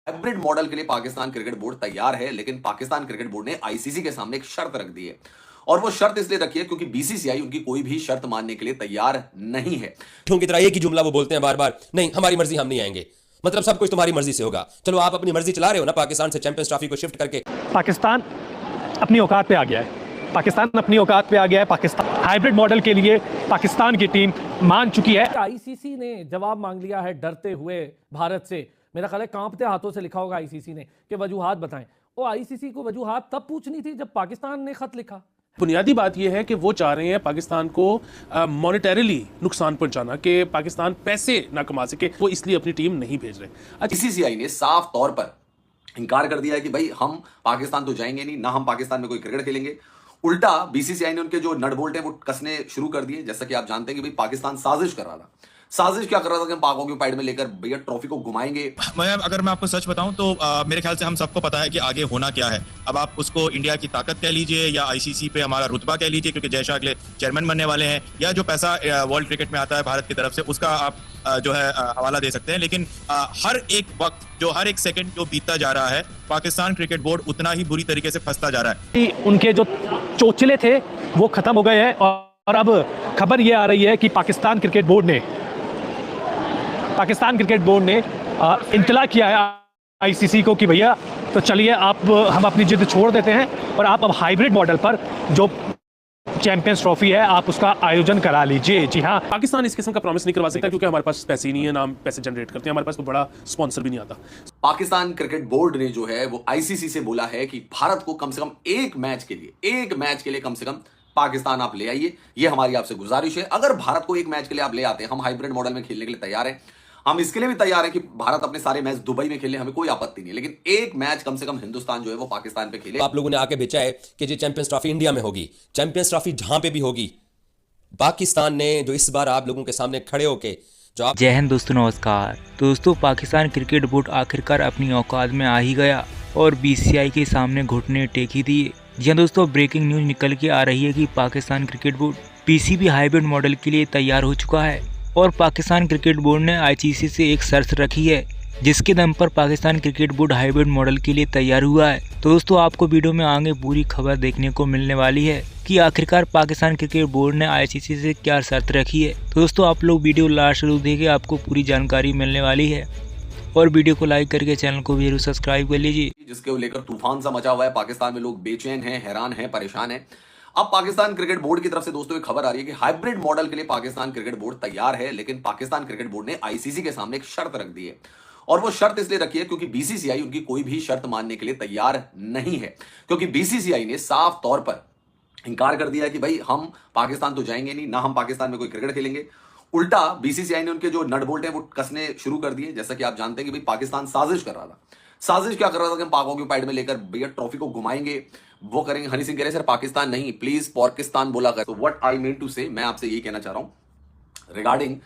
Hybrid model के लिए Pakistan cricket board तैयार है, लेकिन पाकिस्तान क्रिकेट बोर्ड ने आईसीसी के सामने एक शर्त रख दी है। और वो शर्त इसलिए रखी है क्योंकि बीसीसीआई उनकी कोई भी शर्त मानने के लिए तैयार नहीं है। की तरह एक ही जुमला वो बोलते हैं बार बार, नहीं हमारी मर्जी, हम नहीं आएंगे। मतलब सब कुछ तुम्हारी मर्जी से होगा। चलो आप अपनी मर्जी चला रहे हो ना, पाकिस्तान से चैंपियंस ट्रॉफी को शिफ्ट करके। पाकिस्तान अपनी औकात पे आ गया है। पाकिस्तान अपनी औकात पे आ गया है। पाकिस्तान हाइब्रिड मॉडल के लिए पाकिस्तान की टीम मान चुकी है। आईसीसी ने जवाब मांग लिया है डरते हुए भारत से। मेरा ख्याल है कांपते हाथों से लिखा होगा आईसीसी ने कि वजूहात बताएं। वो आईसीसी को वजूहात तब पूछनी थी जब पाकिस्तान ने खत लिखा। बुनियादी बात यह है कि वो चाह रहे हैं पाकिस्तान को मॉनेटरीली नुकसान पहुंचाना, कि पाकिस्तान पैसे ना कमा सके, वो इसलिए अपनी टीम नहीं भेज रहे। बीसीसीआई ने साफ तौर पर इनकार कर दिया है कि भाई हम पाकिस्तान तो जाएंगे नहीं, ना हम पाकिस्तान में कोई क्रिकेट खेलेंगे। उल्टा बीसीसीआई ने उनके जो नट बोल्ट हैं वो कसने शुरू कर दिए। जैसा कि आप जानते हैं कि भाई पाकिस्तान साजिश कर रहा था। साजिश क्या कर रहा था कि हम पाकों की पाइड में लेकर भैया ट्रॉफी को घुमाएंगे। अगर मैं आपको सच बताऊं तो मेरे ख्याल से हम सबको पता है कि आगे होना क्या है। अब आप उसको इंडिया की ताकत कह लीजिए या आईसीसी पे हमारा रुतबा कह लीजिए, क्योंकि जय शाह अगले चेयरमैन बनने वाले हैं, या जो पैसा वर्ल्ड क्रिकेट में आता है भारत की तरफ से उसका आप जो है हवाला दे सकते हैं। लेकिन हर एक वक्त जो हर एक सेकंड जो बीतता जा रहा है, पाकिस्तान क्रिकेट बोर्ड उतना ही बुरी तरीके से फंसता जा रहा है। उनके जो चोचले थे वो खत्म हो गए हैं और अब खबर ये आ रही है कि पाकिस्तान क्रिकेट बोर्ड ने इंतला किया है आईसीसी को कि भैया तो चलिए आप हम अपनी जिद छोड़ देते हैं और आप अब हाइब्रिड मॉडल पर जो चैंपियंस ट्रॉफी है आप उसका आयोजन करा लीजिए। जी हाँ, पाकिस्तान इस किस्म का प्रॉमिस नहीं करवा सकता क्योंकि हमारे पास पैसे ही नहीं है, ना हम पैसे जनरेट करते हैं, हमारे पास कोई बड़ा स्पॉन्सर भी नहीं आता। पाकिस्तान क्रिकेट बोर्ड ने जो है वो आईसीसी से बोला है कि भारत को कम से कम एक मैच के लिए कम से कम पाकिस्तान आप ले आइए, ये हमारी आपसे गुजारिश है। अगर भारत को एक मैच के लिए आप ले आते हैं, हम हाइब्रिड मॉडल में खेलने के लिए तैयार हैं। हम इसके लिए भी तैयार है कि भारत अपने सारे मैच दुबई में खेले, हमें कोई आपत्ति नहीं है, लेकिन एक मैच कम से कम हिंदुस्तान जो है वो पाकिस्तान पे खेले। आप लोगों ने आके बेचा है कि जो चैंपियंस ट्रॉफी इंडिया में होगी, चैंपियंस ट्रॉफी जहां पे भी होगी, पाकिस्तान ने जो इस बार आप लोगों के सामने खड़े होके जो आप। जय हिंद दोस्तों, नमस्कार। तो दोस्तों, पाकिस्तान क्रिकेट बोर्ड आखिरकार अपनी औकात में आ ही गया और बीसीसीआई के सामने घुटने टेक ही दिए। जी दोस्तों, ब्रेकिंग न्यूज निकल के आ रही है कि Pakistan cricket board PCB hybrid model के लिए तैयार हो चुका है और पाकिस्तान क्रिकेट बोर्ड ने आईसीसी से एक शर्त रखी है, जिसके दम पर Pakistan cricket board hybrid model के लिए तैयार हुआ है। तो दोस्तों, आपको वीडियो में आगे पूरी खबर देखने को मिलने वाली है कि आखिरकार पाकिस्तान क्रिकेट बोर्ड ने आईसीसी से क्या शर्त रखी है। तो दोस्तों, आप लोग वीडियो लास्ट जरूर देखें, आपको पूरी जानकारी मिलने वाली है और वीडियो को लाइक करके चैनल को भी जरूर सब्सक्राइब कर लीजिए। जिसके लेकर तूफान सा मचा हुआ है, पाकिस्तान में लोग बेचैन हैं, हैरान हैं, परेशान हैं। अब पाकिस्तान क्रिकेट बोर्ड की तरफ से दोस्तों एक खबर आ रही है कि हाइब्रिड मॉडल के लिए पाकिस्तान क्रिकेट बोर्ड तैयार है, लेकिन पाकिस्तान क्रिकेट बोर्ड ने आईसीसी के सामने एक शर्त रख दी है। और वो शर्त इसलिए रखी है क्योंकि बीसीसीआई उनकी कोई भी शर्त मानने के लिए तैयार नहीं है, क्योंकि बीसीसीआई ने साफ तौर पर इंकार कर दिया है कि भाई हम पाकिस्तान तो जाएंगे नहीं, ना हम पाकिस्तान में कोई क्रिकेट खेलेंगे। उल्टा बीसीसीआई ने उनके जो नट बोल्ट हैं वो कसने शुरू कर दिए। जैसा कि आप जानते हैं कि भाई पाकिस्तान साजिश कर रहा था। साजिश क्या कर रहा था कि हम पाकों की पाइड में लेकर भैया ट्रॉफी को घुमाएंगे, वो करेंगे। हनी सिंह कह रहे सर पाकिस्तान नहीं, प्लीज पाकिस्तान बोला कर। तो व्हाट आई मीन टू से, मैं आपसे यही कहना चाह रहा हूं रिगार्डिंग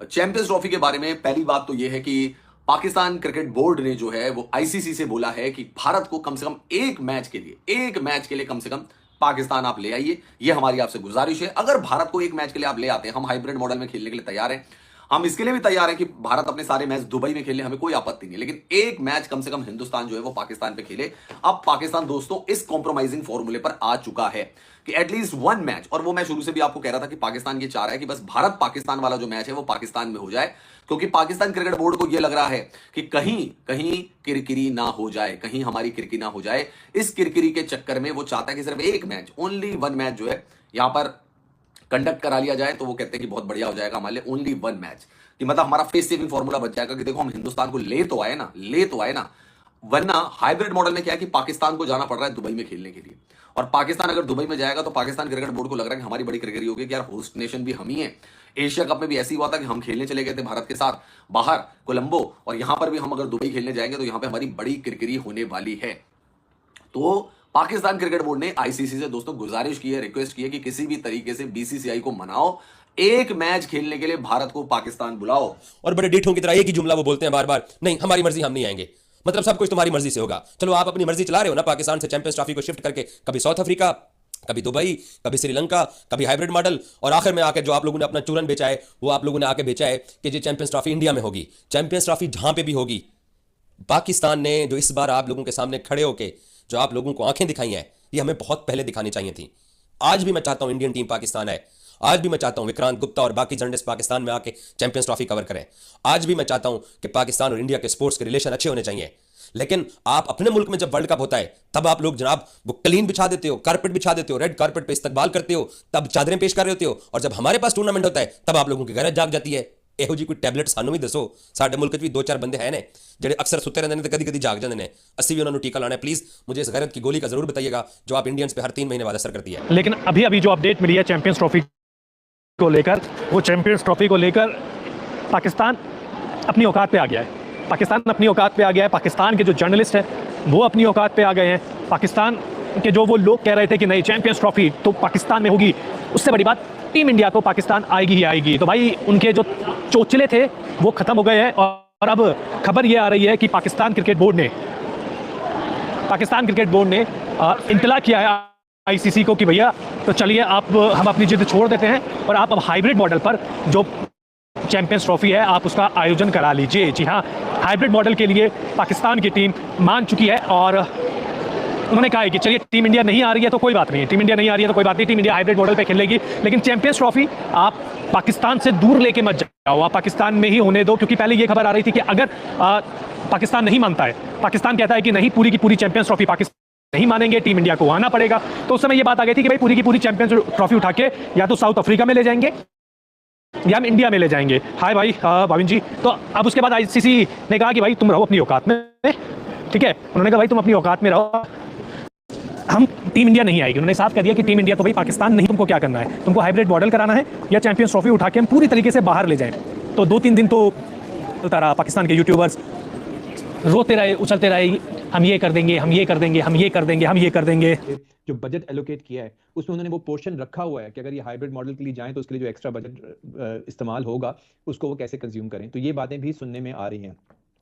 चैंपियंस ट्रॉफी के बारे में। पहली बात तो यह है कि पाकिस्तान क्रिकेट बोर्ड ने जो है वो आईसीसी से बोला है कि भारत को कम से कम एक मैच के लिए कम से कम पाकिस्तान आप ले आइए, ये हमारी आपसे गुजारिश है। अगर भारत को एक मैच के लिए आप ले आते हैं, हम हाइब्रिड मॉडल में खेलने के लिए तैयार हैं। हम इसके लिए भी तैयार है कि भारत अपने सारे मैच दुबई में खेले, हमें कोई आपत्ति नहीं है, लेकिन एक मैच कम से कम हिंदुस्तान जो है वो पाकिस्तान पे खेले। अब पाकिस्तान दोस्तों इस कॉम्प्रोमाइजिंग फॉर्मूले पर आ चुका है कि एटलीस्ट वन मैच, और वो मैं शुरू से भी आपको कह रहा था कि पाकिस्तान ये चाह रहा है कि बस भारत पाकिस्तान वाला जो मैच है वो पाकिस्तान में हो जाए, क्योंकि पाकिस्तान क्रिकेट बोर्ड को यह लग रहा है कि कहीं किरकिरी ना हो जाए, कहीं हमारी किरकिरी ना हो जाए। इस किरकिरी के चक्कर में वो चाहता है कि सिर्फ एक मैच, ओनली वन मैच जो है यहां पर कंडक्ट करा लिया जाए। तो वो कहते हैं कि बहुत बढ़िया हो जाएगा हमारे लिए ओनली वन मैच, कि मतलब हमारा फेस सेविंग फॉर्मूला बच जाएगा कि देखो हम हिंदुस्तान को ले तो आए ना। वरना हाइब्रिड मॉडल में क्या है कि पाकिस्तान को जाना पड़ रहा है दुबई में खेलने के लिए, और पाकिस्तान अगर दुबई में जाएगा तो पाकिस्तान क्रिकेट बोर्ड को लग रहा है कि हमारी बड़ी क्रिकेट होगी कि यार होस्ट नेशन भी हम ही है। एशिया कप में भी ऐसी हुआ था कि हम खेलने चले गए थे भारत के साथ बाहर कोलंबो, और यहां पर भी हम अगर दुबई खेलने जाएंगे तो यहां पे हमारी बड़ी क्रिकेट होने वाली है। तो पाकिस्तान क्रिकेट बोर्ड ने आईसीसी से दोस्तों गुजारिश की है, रिक्वेस्ट की है कि किसी भी तरीके से बीसीसीआई को मनाओ, एक मैच खेलने के लिए भारत को पाकिस्तान बुलाओ। और बड़े डीठों की तरह एक ही जुमला वो बोलते हैं बार बार, नहीं हमारी मर्जी, हम नहीं आएंगे। मतलब सब कुछ तुम्हारी मर्जी से होगा। चलो आप अपनी मर्जी चला रहे हो ना, पाकिस्तान से चैंपियंस ट्रॉफी को शिफ्ट करके कभी साउथ अफ्रीका, कभी दुबई, कभी श्रीलंका, कभी हाइब्रिड मॉडल, और आखिर में आकर जो आप लोगों ने अपना चूरन बेचा है वो आप लोगों ने आके बेचा है कि जो चैंपियंस ट्रॉफी इंडिया में होगी, चैंपियंस ट्रॉफी जहां पे भी होगी, पाकिस्तान ने जो इस बार आप लोगों के सामने खड़े होके जो आप लोगों को आंखें दिखाई हैं, ये हमें बहुत पहले दिखानी चाहिए थी। आज भी मैं चाहता हूं इंडियन टीम पाकिस्तान है, आज भी मैं चाहता हूं विक्रांत गुप्ता और बाकी जर्नलिस्ट पाकिस्तान में आके चैंपियंस ट्रॉफी कवर करें। आज भी मैं चाहता हूं कि पाकिस्तान और इंडिया के स्पोर्ट्स के रिलेशन अच्छे होने चाहिए। लेकिन आप अपने मुल्क में जब वर्ल्ड कप होता है तब आप लोग जनाब वो कलीन बिछा देते हो, कारपेट बिछा देते हो, रेड कारपेट पे इस्तकबाल करते हो, तब चादरें पेश कर रहे होते हो, और जब हमारे पास टूर्नामेंट होता है तब आप लोगों की गैरत जाग जाती है। ਇਹੋ जी कोई टैबलेट सानू भी दसो। साडे मुल्क भी 2-4 बंदे हैं ने ਜਿਹੜੇ अक्सर सुते रहते हैं तो कभी कभी जाग जाते हैं, असी भी उन्होंने टीका लाना है। प्लीज मुझे इस गैरत की गोली का जरूर बताइएगा जो आप इंडियंस पे हर 3 महीने बाद असर करती है। लेकिन अभी जो अपडेट मिली है चैंपियंस ट्रॉफी को लेकर, वो चैंपियंस ट्रॉफी को लेकर पाकिस्तान अपनी औकात पे आ गया है। पाकिस्तान अपनी औकात पे आ गया है। पाकिस्तान के जो जर्नलिस्ट हैं वो अपनी औकात पे आ गए हैं। पाकिस्तान के जो वो लोग कह रहे थे कि नहीं चैंपियंस ट्रॉफी तो पाकिस्तान में होगी, उससे बड़ी बात टीम इंडिया तो पाकिस्तान आएगी ही आएगी। तो भाई उनके जो चोचले थे वो खत्म हो गए हैं, और अब खबर ये आ रही है कि पाकिस्तान क्रिकेट बोर्ड ने इंतला किया है आईसीसी को कि भैया तो चलिए आप हम अपनी जिद छोड़ देते हैं और आप अब हाइब्रिड मॉडल पर जो चैंपियंस ट्रॉफी है आप उसका आयोजन करा लीजिए। जी हाँ, हाइब्रिड मॉडल के लिए पाकिस्तान की टीम मान चुकी है, और उन्होंने कहा है कि चलिए टीम इंडिया नहीं आ रही है तो कोई बात नहीं है, टीम इंडिया नहीं आ रही है तो कोई बात नहीं, टीम इंडिया हाइब्रिड मॉडल पे खेलेगी, लेकिन चैंपियंस ट्रॉफी आप पाकिस्तान से दूर लेके मत जाओ, आप पाकिस्तान में ही होने दो। क्योंकि पहले ये खबर आ रही थी कि अगर पाकिस्तान नहीं मानता है, पाकिस्तान कहता है कि नहीं पूरी की पूरी चैंपियंस ट्रॉफी पाकिस्तान नहीं मानेंगे, टीम इंडिया को आना पड़ेगा, तो उस समय ये बात आ गई थी कि भाई पूरी की पूरी चैंपियंस ट्रॉफी उठा के या तो साउथ अफ्रीका में ले जाएंगे या हम इंडिया में ले जाएंगे। हाय भाई भाविन जी। तो अब उसके बाद आईसीसी ने कहा कि भाई तुम रहो अपनी औकात में, ठीक है, उन्होंने कहा भाई तुम अपनी औकात में रहो, हम टीम इंडिया नहीं आएगी। उन्होंने साफ कह दिया कि टीम इंडिया तो भाई पाकिस्तान नहीं, तुमको क्या करना है, तुमको हाइब्रिड मॉडल कराना है या चैंपियंस ट्रॉफी उठा के हम पूरी तरीके से बाहर ले जाएं। तो 2-3 दिन तो चलता रहा, पाकिस्तान के यूट्यूबर्स रोते रहे, उछलते रहे, हम ये कर देंगे, हम ये कर देंगे, हम ये कर देंगे, हम ये कर देंगे। जो बजट एलोकेट किया है उसमें उन्होंने वो पोर्शन रखा हुआ है कि अगर ये हाइब्रिड मॉडल के लिए जाएं तो उसके लिए जो एक्स्ट्रा बजट इस्तेमाल होगा उसको वो कैसे कंज्यूम करें। तो ये बातें भी सुनने में आ रही हैं,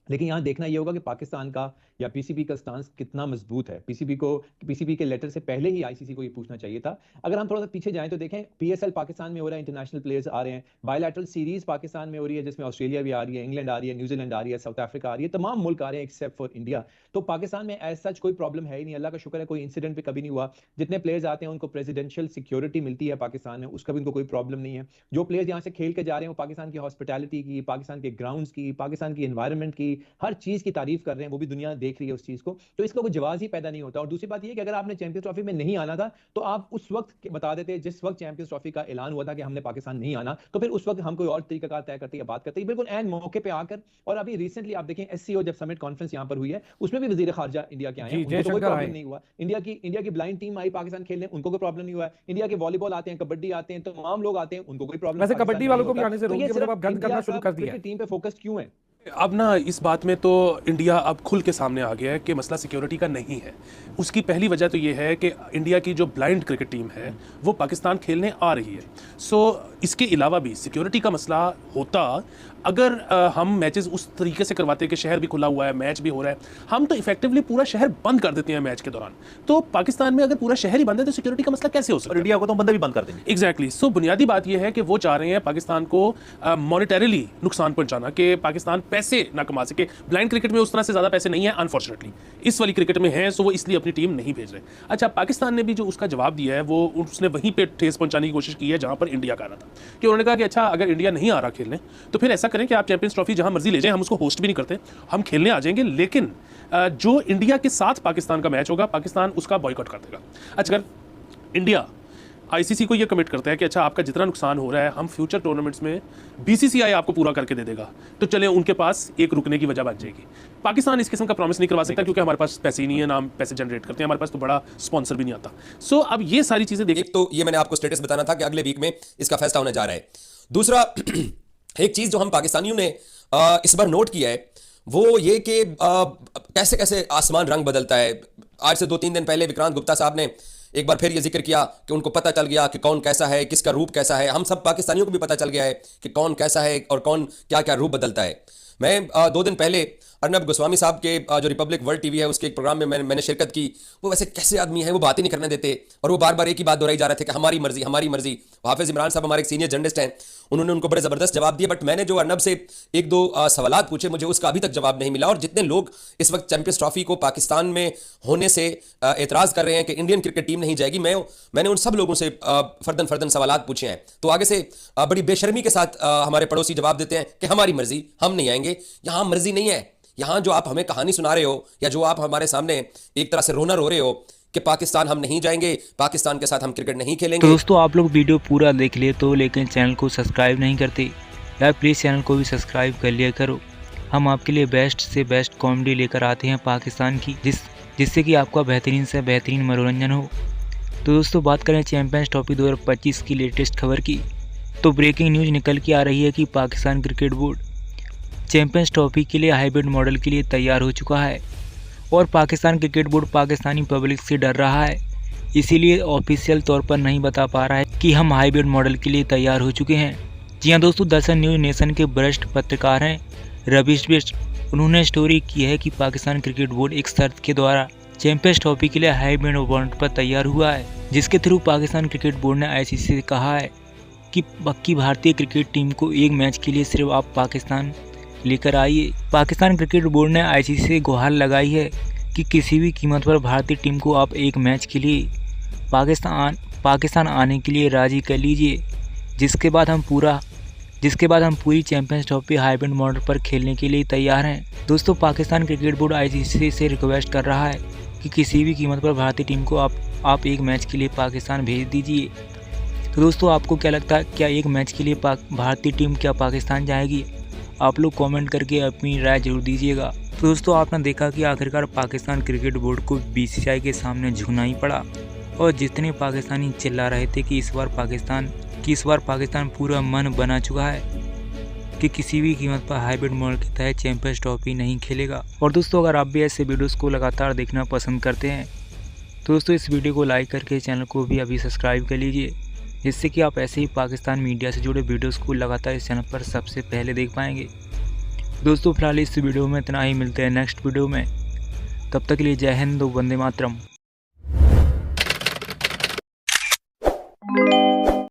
लेकिन यहाँ देखना ये होगा कि पाकिस्तान का या पीसीबी का स्टांस कितना मजबूत है। पीसीबी के लेटर से पहले ही आईसीसी को ये पूछना चाहिए था। अगर हम थोड़ा सा पीछे जाएं तो देखें पीएसएल पाकिस्तान में हो रहा है, इंटरनेशनल प्लेयर्स आ रहे हैं, बायलैटरल सीरीज पाकिस्तान में हो रही है जिसमें ऑस्ट्रेलिया भी आ रही है, इंग्लैंड आ रही है, न्यूजीलैंड आ रही है, साउथ अफ्रीका आ रही है, तमाम मुल्क आ रहे हैं एक्सेप्ट फॉर इंडिया। तो पाकिस्तान में एज सच कोई प्रॉब्लम है ही नहीं, अल्लाह का शुक्र है कोई इंसिडेंट भी कभी नहीं हुआ। जितने प्लेयर्स आते हैं उनको प्रेसिडेंशियल सिक्योरिटी मिलती है पाकिस्तान में, उसका भी उनको कोई प्रॉब्लम नहीं है। जो प्लेयर्स यहाँ से खेल के जा रहे हैं वो पाकिस्तान की हॉस्पिटैलिटी की, पाकिस्तान के ग्राउंड्स की, पाकिस्तान की एनवायरनमेंट की, हर चीज की तारीफ कर रहे हैं, वो भी दुनिया देख रही है उस चीज को, तो इसका कोई जवाब ही पैदा नहीं होता। और दूसरी बात ये है कि अगर आपने चैंपियंस ट्रॉफी में नहीं आना था तो आप उस वक्त बता देते, जिस वक्त चैंपियंस ट्रॉफी का ऐलान हुआ था कि हमने पाकिस्तान नहीं आना, तो फिर उस वक्त हम कोई और तरीका तय करते या बात करते, बिल्कुल एन मौके पे आकर। और अभी रिसेंटली आप देखें एससीओ जब समिट कॉन्फ्रेंस यहाँ पर हुई है उसमें भी वजीर खारजा इंडिया के आए हैं, उनको तो कोई प्रॉब्लम नहीं हुआ। इंडिया की ब्लाइंड टीम आई पाकिस्तान खेलने, उनको कोई प्रॉब्लम नहीं हुआ। इंडिया के वॉलीबॉल आते हैं, कबड्डी आते हैं, तमाम लोग आते हैं, उनको कोई प्रॉब्लम। वैसे कबड्डी वालों को भी आने से रोक दिया, मतलब अब गंद करना शुरू कर दिया। टीम पे फोकस क्यों है? अब ना इस बात में तो इंडिया अब खुल के सामने आ गया है कि मसला सिक्योरिटी का नहीं है। उसकी पहली वजह तो ये है कि इंडिया की जो ब्लाइंड क्रिकेट टीम है वो पाकिस्तान खेलने आ रही है। सो इसके अलावा भी सिक्योरिटी का मसला होता अगर हम मैचेस उस तरीके से करवाते कि शहर भी खुला हुआ है, मैच भी हो रहा है, हम तो इफेक्टिवली पूरा शहर बंद कर देते हैं मैच के दौरान। तो पाकिस्तान में अगर पूरा शहर ही बंद है तो सिक्योरिटी का मसला कैसे हो सकता है? इंडिया को तो बंदे भी बंद कर देंगे। एग्जैक्टली। सो बुनियादी बात यह है कि वो चाह रहे हैं पाकिस्तान को मॉनिटरीली नुकसान पहुंचाना, कि पाकिस्तान पैसे ना कमा सके। ब्लाइंड क्रिकेट में उस तरह से ज्यादा पैसे नहीं है अनफॉर्चुनेटली, इस वाली क्रिकेट में है, सो वो इसलिए अपनी टीम नहीं भेज रहे। अच्छा, पाकिस्तान ने भी जो उसका जवाब दिया है वो उसने वहीं पे ठेस पहुंचाने की कोशिश की है जहां पर इंडिया का रहा था, कि उन्होंने कहा कि अच्छा अगर इंडिया नहीं आ रहा खेलने तो फिर ऐसा करें कि आप चैंपियंस ट्रॉफी जहां मर्जी ले जाएं, हम उसको होस्ट भी नहीं करते, हम खेलने आ जाएंगे, लेकिन जो इंडिया के साथ पाकिस्तान का मैच होगा पाकिस्तान उसका बॉयकॉट कर देगा। अच्छा, अगर इंडिया आईसीसी को ये कमिट करता है कि अच्छा आपका जितना नुकसान हो रहा है हम फ्यूचर टूर्नामेंट्स में बीसीसीआई आपको पूरा करके दे देगा, तो चले उनके पास एक रुकने की वजह बन जाएगी। पाकिस्तान इस किस्म का प्रॉमिस नहीं करवा सकता क्योंकि हमारे पास पैसे ही नहीं है, ना हम पैसे जनरेट करते हैं, हमारे पास तो बड़ा स्पॉन्सर भी नहीं आता। सो अब ये सारी चीजें देखिए। एक तो ये मैंने आपको स्टेटस बताना था कि अगले वीक में इसका फैसला होने जा रहा है। दूसरा एक चीज जो हम पाकिस्तानियों ने इस बार नोट किया है वो ये कि कैसे कैसे आसमान रंग बदलता है। आज से 2-3 दिन पहले विक्रांत गुप्ता साहब ने एक बार फिर ये जिक्र किया कि उनको पता चल गया कि कौन कैसा है, किसका रूप कैसा है। हम सब पाकिस्तानियों को भी पता चल गया है कि कौन कैसा है और कौन क्या क्या रूप बदलता है। मैं 2 दिन पहले अर्नब गोस्वामी साहब के जो रिपब्लिक वर्ल्ड टीवी है उसके एक प्रोग्राम में मैंने शिरकत की। वो वैसे कैसे आदमी है, वो बात ही नहीं करने देते और वो बार बार एक ही बात दोहराई जा रहे थे कि हमारी मर्जी हमारी मर्जी। हाफिज इमरान साहब हमारे एक सीनियर जर्नलिस्ट हैं, उन्होंने उनको बड़े ज़बरदस्त जवाब दिए, बट मैंने जो अर्नब से एक दो सवालात पूछे, मुझे उसका अभी तक जवाब नहीं मिला। और जितने लोग इस वक्त चैंपियंस ट्रॉफी को पाकिस्तान में होने से एतराज़ कर रहे हैं कि इंडियन क्रिकेट टीम नहीं जाएगी, मैंने उन सब लोगों से फर्दन सवालात पूछे हैं। तो आगे से बड़ी बेशर्मी के साथ हमारे पड़ोसी जवाब देते हैं कि हमारी मर्जी, हम नहीं आएंगे। यहाँ मर्जी नहीं है, यहाँ जो आप हमें कहानी सुना रहे हो या जो आप हमारे सामने एक तरह से रोना रो रहे हो कि पाकिस्तान हम नहीं जाएंगे, पाकिस्तान के साथ हम क्रिकेट नहीं खेलेंगे। तो दोस्तों आप लोग वीडियो पूरा देख लिए तो, लेकिन चैनल को सब्सक्राइब नहीं करते यार, प्लीज़ चैनल को भी सब्सक्राइब कर लिया करो। हम आपके लिए बेस्ट से बेस्ट कॉमेडी लेकर आते हैं पाकिस्तान की, जिससे कि आपका बेहतरीन से बेहतरीन मनोरंजन हो। तो दोस्तों बात करें चैंपियंस ट्रॉफी 2025 की लेटेस्ट खबर की, तो ब्रेकिंग न्यूज़ निकल के आ रही है कि Pakistan cricket board champions trophy के लिए हाइब्रिड मॉडल के लिए तैयार हो चुका है और Pakistan cricket board Pakistani public से डर रहा है, इसीलिए ऑफिशियल तौर पर नहीं बता पा रहा है कि हम हाइब्रिड मॉडल के लिए तैयार हो चुके हैं। जी हाँ दोस्तों, दर्शन न्यूज़ नेशन के वरिष्ठ पत्रकार हैं रवीश बिष्ट, उन्होंने स्टोरी की है कि पाकिस्तान क्रिकेट बोर्ड एक शर्त के द्वारा चैंपियंस ट्रॉफी के लिए हाइब्रिड मॉडल पर तैयार हुआ है, जिसके थ्रू पाकिस्तान क्रिकेट बोर्ड ने आईसीसी से कहा है कि पक्की भारतीय क्रिकेट टीम को एक मैच के लिए सिर्फ आप पाकिस्तान लेकर आइए। पाकिस्तान क्रिकेट बोर्ड ने आईसीसी से गुहार लगाई है कि किसी भी कीमत पर भारतीय टीम को आप एक मैच के लिए पाकिस्तान आने के लिए राजी कर लीजिए, जिसके बाद हम पूरी चैंपियंस ट्रॉफी हाइब्रिड मॉडल पर खेलने के लिए तैयार हैं। दोस्तों पाकिस्तान क्रिकेट बोर्ड आईसीसी से रिक्वेस्ट कर रहा है कि किसी भी कीमत पर भारतीय टीम को आप एक मैच के लिए पाकिस्तान भेज दीजिए। तो दोस्तों आपको क्या लगता है, क्या एक मैच के लिए भारतीय टीम क्या पाकिस्तान जाएगी? आप लोग कमेंट करके अपनी राय जरूर दीजिएगा। तो दोस्तों आपने देखा कि आखिरकार पाकिस्तान क्रिकेट बोर्ड को बीसीसीआई के सामने झुकना ही पड़ा, और जितने पाकिस्तानी चिल्ला रहे थे कि इस बार पाकिस्तान पूरा मन बना चुका है कि किसी भी कीमत पर हाइब्रिड मॉडल के तहत चैंपियंस ट्रॉफी नहीं खेलेगा। और दोस्तों अगर आप भी ऐसे वीडियोज़ को लगातार देखना पसंद करते हैं तो दोस्तों इस वीडियो को लाइक करके चैनल को भी अभी सब्सक्राइब कर लीजिए, जिससे कि आप ऐसे ही पाकिस्तान मीडिया से जुड़े वीडियोस को लगातार इस चैनल पर सबसे पहले देख पाएंगे। दोस्तों फिलहाल इस वीडियो में इतना ही, मिलते हैं नेक्स्ट वीडियो में, तब तक के लिए जय हिंद, वंदे मातरम।